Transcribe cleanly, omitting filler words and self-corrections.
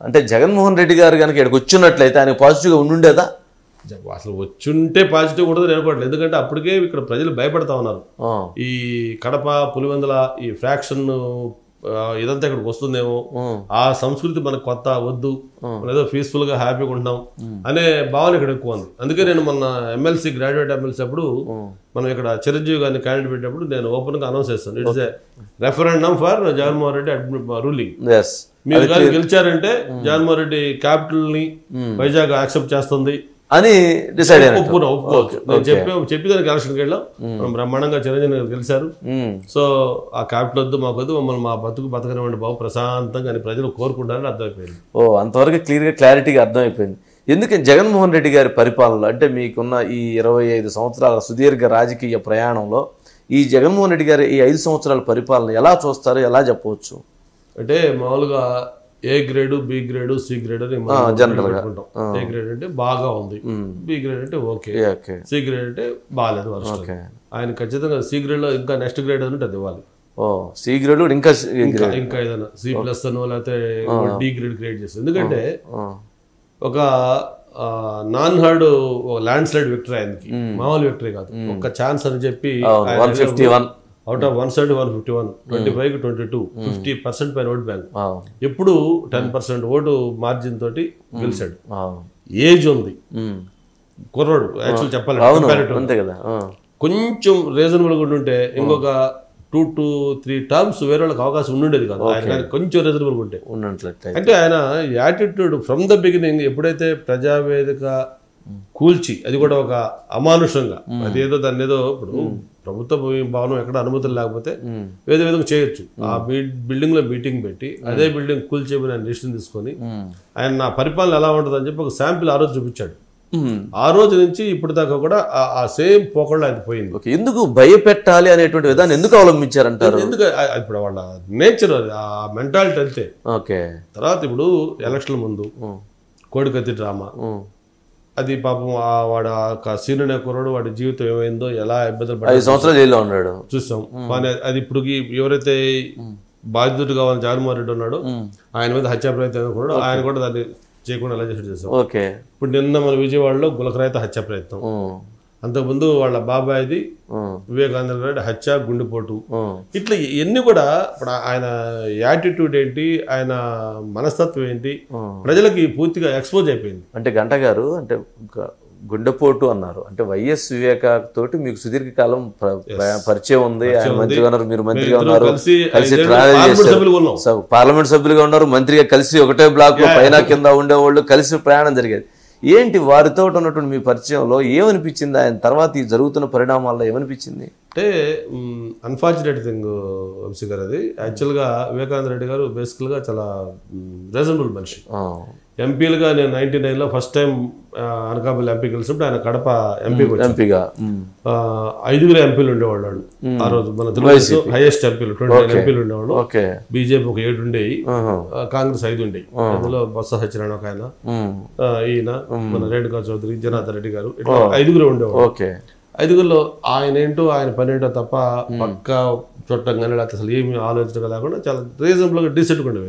అంటే జగన్మోహన్ రెడ్డి గారు కనుక ఇక్కడికి వచ్చినట్లయితే ఆయన పాజిటివ్గా ఉండుండేదా? అసలు వచ్చుంటే పాజిటివ్ కూడా అనుకోవట్లేదు. ఎందుకంటే అప్పటికే ఇక్కడ ప్రజలు భయపడతా ఉన్నారు. ఈ కడప పులివెందుల ఈ ఫ్రాక్షన్ ఇదంతా ఇక్కడికి వస్తుందేమో, ఆ సంస్కృతి మనకు కొత్త వద్దు, మనం ఏదో పీస్ఫుల్ గా హ్యాపీగా ఉంటాం అనే భావన ఇక్కడ ఎక్కువ ఉంది. అందుకే నేను మొన్న ఎమ్మెల్సీ గ్రాడ్యుయేట్ ఎమ్మెల్సీ అప్పుడు మనం ఇక్కడ చిరంజీవి గారిని క్యాండిడేట్ పెట్టినప్పుడు నేను ఓపెన్ గా అనౌన్స్ చేస్తాను, it's a referendum for Jaganmohan Reddy ruling. మీరు కానీ గెలిచారంటే జగన్మోహన్ రెడ్డి క్యాపిటల్ ని వైజాగ్ యాక్సెప్ట్ చేస్తుంది అని డిసైడ్ ఒప్పుకోవచ్చు. చెప్పి దానికి ఎలక్షన్కి వెళ్ళాం, మనం బ్రహ్మాండంగా చిరంజీవి గారు గెలిచారు. సో ఆ క్యాపిటల్ వద్దు, మాకు వద్దు, మమ్మల్ని మా బతకనివ్వండి బాబు ప్రశాంతంగా అని ప్రజలు కోరుకుంటారని అర్థమైపోయింది. అంతవరకు క్లారిటీగా అర్థమైపోయింది. ఎందుకని జగన్మోహన్ రెడ్డి గారి పరిపాలనలో, అంటే మీకున్న ఈ 25 సంవత్సరాల సుదీర్ఘ రాజకీయ ప్రయాణంలో ఈ జగన్మోహన్ రెడ్డి గారి ఈ 5 సంవత్సరాల పరిపాలన ఎలా చూస్తారు, ఎలా చెప్పవచ్చు? అంటే మామూలుగా A grade, B grade, C grade అని పెట్టుకుంటాం. ఏ గ్రేడ్ అంటే బాగా ఉంది, బి గ్రేడ్ అంటే ఓకే, సి గ్రేడ్ అంటే బాగాలేదు వర్షం. ఆయన ఖచ్చితంగా సి గ్రేడ్ లో ఇంకా నెక్స్ట్ గ్రేడ్ అని అది ఇవ్వాలి. సి గ్రేడ్ ఇంకా ఏదైనా సి ప్లస్ అనో లేకపోతే డి గ్రేడ్ క్రియేట్ చేస్తుంది. ఎందుకంటే ఒక non heard land slide victory ఆయనకి, మామూలు విక్టరీ కాదు, ఒక ఛాన్స్ అని చెప్పి అవుట్ ఆఫ్ 171, 25 కి 22, 50% పైన ఓట్ బ్యాంక్. ఎప్పుడు 10% ఓటు మార్జిన్ తోటి గెలిచాడు. ఏజ్ ఉంది, కుర్రాడు యాక్చువల్ చెప్పాలంటే కొంచెం రీజనబుల్ గా ఉంటే ఇంకొక 2 to 3 టర్మ్స్ వేరే వాళ్ళకి అవకాశం ఉండుండేది కాదు. ఆయన కొంచెం రీజనబుల్ గా ఉంటే అంటే ఆయన యాటిట్యూడ్ ఫ్రమ్ ద బిగినింగ్ ఎప్పుడైతే ప్రజావేదిక కూల్చి, అది కూడా ఒక అమానుషంగా, అదేదో దాన్ని ఏదో ఇప్పుడు ప్రభుత్వ భవనం ఎక్కడ అనుమతులు లేకపోతే వేరే విధంగా చేయొచ్చు, ఆ బిల్డింగ్ లో మీటింగ్ పెట్టి అదే బిల్డింగ్ కూల్చేయమని ఆయన డిసిషన్ తీసుకొని ఆయన నా పరిపాలన ఎలా ఉంటుంది అని చెప్పి ఒక శాంపిల్ ఆ రోజు చూపించాడు. ఆ రోజు నుంచి ఇప్పుడు దాకా కూడా ఆ సేమ్ పోకుండా అది పోయింది. ఎందుకు భయపెట్టాలి అనేటువంటి విధానం ఎందుకు అవలంబించారంటారు? ఎందుకు ఇప్పుడు వాళ్ళ నేచర్ అది, ఆ మెంటాలిటీ అంతే. తర్వాత ఇప్పుడు ఎలక్షన్ ముందు కోడికత్తి డ్రామా, అది పాపం వాడు సీనియర్ కుర్రాడు, వాడి జీవితం ఏమైందో, ఎలా ఇబ్బందులు 5 సంవత్సరాలు జైల్లో ఉన్నాడు చూసాం. కానీ అది ఇప్పుడు ఎవరైతే బాధితుడు కావాలని జగన్మోహన్ రెడ్డి ఉన్నాడో ఆయన మీద హత్యా ప్రయత్నం అనుకున్నాడు, ఆయన కూడా దాన్ని చేయకుండా ఎలా చేసాం. ఇప్పుడు నిన్న మన విజయవాడలో గులకరాయితో హత్యా ప్రయత్నం, అంతకుముందు వాళ్ళ బాబాయిది వివేకానంద రెడ్డి హత్య, గుండెపోటు, ఇట్లా ఇవన్నీ కూడా ఇప్పుడు ఆయన యాటిట్యూడ్ ఏంటి, ఆయన మనస్తత్వం ఏంటి ప్రజలకి పూర్తిగా ఎక్స్పోజ్ అయిపోయింది. అంటే గంట గారు, అంటే గుండెపోటు అన్నారు, అంటే వైఎస్ వివేక తోటి మీకు సుదీర్ఘకాలం పరిచయం ఉంది. ఆయన మంత్రిగా ఉన్నారు, మీరు మంత్రిగా ఉన్నారు, కలిసి ట్రావెల్ చేశారు, పార్లమెంట్ సభ్యులుగా ఉన్నారు, మంత్రిగా కలిసి ఒకటే బ్లాక్ లో పైన కింద ఉండేవాళ్ళు, కలిసి ప్రయాణం జరిగేది. ఏంటి వారితో ఉన్నటువంటి మీ పరిచయంలో ఏమనిపించింది? ఆయన తర్వాత ఈ జరుగుతున్న పరిణామాల్లో ఏమనిపించింది? అంటే అన్ఫార్చునేట్ థింగ్ వంశీ గారు, అది యాక్చువల్గా వివేకానంద రెడ్డి గారు బేసికల్గా చాలా రీజనబుల్ మనిషి. ఎంపీలుగా నేను 99లో ఫస్ట్ టైం అనకాపల్లి ఎంపీ కలిసినప్పుడు ఆయన కడప ఎంపీగా 5 ఎంపీలు ఉండేవాళ్ళు ఆ రోజు. మన తెలుగు హైయెస్ట్ ఎంపీలు 29 ఎంపీలు ఉండేవాళ్ళు. బీజేపీ ఒక 7 ఉండేవి, కాంగ్రెస్ 5 ఉండేవి. అందులో బొత్స సత్యనారాయణ ఒక ఆయన, ఈయన మన రేణుకా చౌదరి, జనార్దన్ రెడ్డి గారు, ఇట్లా 5 ఉండేవాళ్ళు. 5లో ఆయన ఏంటో ఆయన పని ఏంటో తప్ప పక్క చుట్టంగానే లేకపోతే అసలు ఏమి ఆలోచన లేకుండా చాలా రీజనబుల్ గా డీసెంట్ గా ఉండేవి.